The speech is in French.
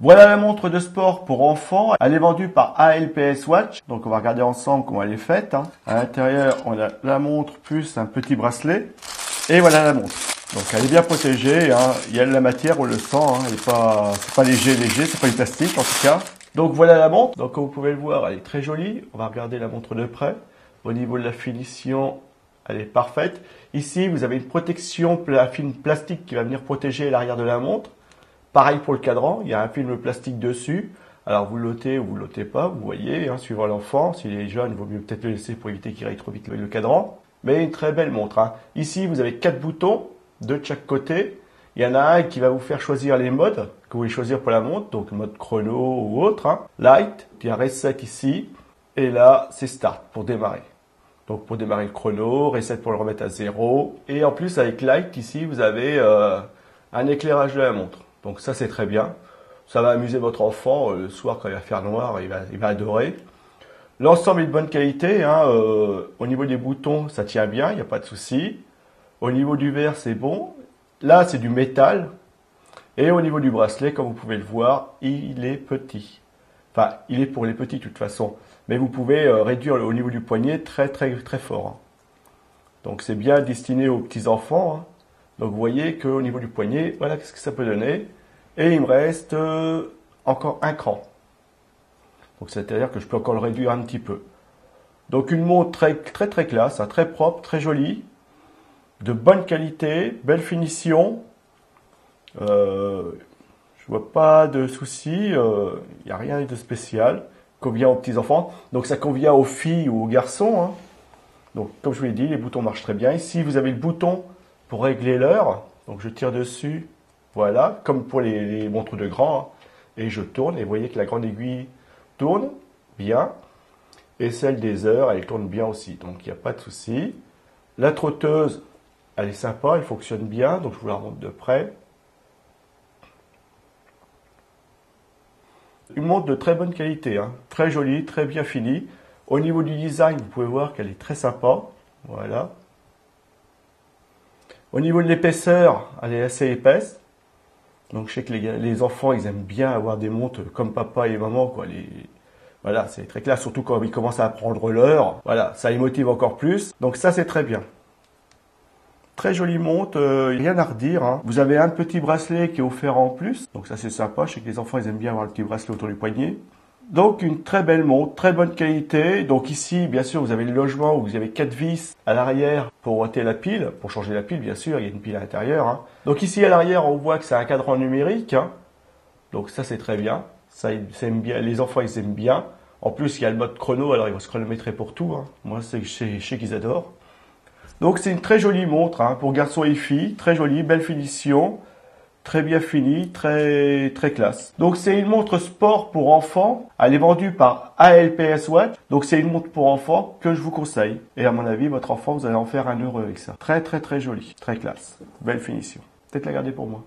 Voilà la montre de sport pour enfants. Elle est vendue par ALPS Watch. Donc on va regarder ensemble comment elle est faite. À l'intérieur, on a la montre plus un petit bracelet. Et voilà la montre. Donc elle est bien protégée. Il y a de la matière, on le sent. Elle est pas, c'est pas léger, c'est pas du plastique en tout cas. Donc voilà la montre. Donc comme vous pouvez le voir, elle est très jolie. On va regarder la montre de près. Au niveau de la finition, elle est parfaite. Ici, vous avez une protection, un film plastique qui va venir protéger l'arrière de la montre. Pareil pour le cadran, il y a un film plastique dessus. Alors vous le lotez ou vous le lotez pas, vous voyez, suivant l'enfant. S'il est jeune, il vaut mieux peut-être le laisser pour éviter qu'il aille trop vite le cadran. Mais une très belle montre. Ici, vous avez 4 boutons, 2 de chaque côté. Il y en a un qui va vous faire choisir les modes que vous voulez choisir pour la montre, donc mode chrono ou autre. Light, il y a Reset ici. Et là, c'est Start pour démarrer. Donc pour démarrer le chrono, Reset pour le remettre à 0. Et en plus, avec Light, ici, vous avez un éclairage de la montre. Donc ça, c'est très bien. Ça va amuser votre enfant le soir quand il va faire noir, il va adorer. L'ensemble est de bonne qualité. Au niveau des boutons, ça tient bien, il n'y a pas de souci. Au niveau du verre, c'est bon. Là, c'est du métal. Et au niveau du bracelet, comme vous pouvez le voir, il est petit. Enfin, il est pour les petits de toute façon. Mais vous pouvez réduire au niveau du poignet très fort. Donc c'est bien destiné aux petits enfants. Donc vous voyez qu'au niveau du poignet, voilà ce que ça peut donner. Et il me reste encore un cran. Donc c'est-à-dire que je peux encore le réduire un petit peu. Donc une montre très classe, très propre, très jolie, de bonne qualité, belle finition. Je vois pas de soucis, il n'y a rien de spécial. Convient aux petits enfants. Donc ça convient aux filles ou aux garçons. Donc comme je vous l'ai dit, les boutons marchent très bien. Ici vous avez le bouton pour régler l'heure. Donc je tire dessus, voilà, comme pour les montres de grand. Et je tourne et vous voyez que la grande aiguille tourne bien. Et celle des heures, elle tourne bien aussi. Donc il n'y a pas de souci. La trotteuse, elle est sympa, elle fonctionne bien. Donc je vous la remonte de près. Une montre de très bonne qualité, très jolie, très bien finie. Au niveau du design, vous pouvez voir qu'elle est très sympa. Voilà. Au niveau de l'épaisseur, elle est assez épaisse. Donc je sais que les enfants, ils aiment bien avoir des montres comme papa et maman, quoi. Voilà, c'est très clair, surtout quand ils commencent à apprendre l'heure. Voilà, ça les motive encore plus. Donc ça, c'est très bien. Très jolie montre, rien à redire. Vous avez un petit bracelet qui est offert en plus. Donc ça, c'est sympa. Je sais que les enfants, ils aiment bien avoir le petit bracelet autour du poignet. Donc une très belle montre, très bonne qualité. Donc ici, bien sûr, vous avez le logement où vous avez 4 vis à l'arrière pour ôter la pile, pour changer la pile, bien sûr, il y a une pile à l'intérieur. Donc ici à l'arrière, on voit que c'est un cadran numérique. Donc ça, c'est très bien. Ça, bien. Les enfants, ils aiment bien. En plus, il y a le mode chrono, alors ils vont se chronométrer pour tout. Moi, je sais qu'ils adorent. Donc c'est une très jolie montre pour garçons et filles, très jolie, belle finition. Très bien fini, très classe. Donc c'est une montre sport pour enfants. Elle est vendue par ALPS Watch. Donc c'est une montre pour enfants que je vous conseille. Et à mon avis, votre enfant, vous allez en faire un heureux avec ça. Très jolie, très classe. Belle finition. Peut-être la garder pour moi.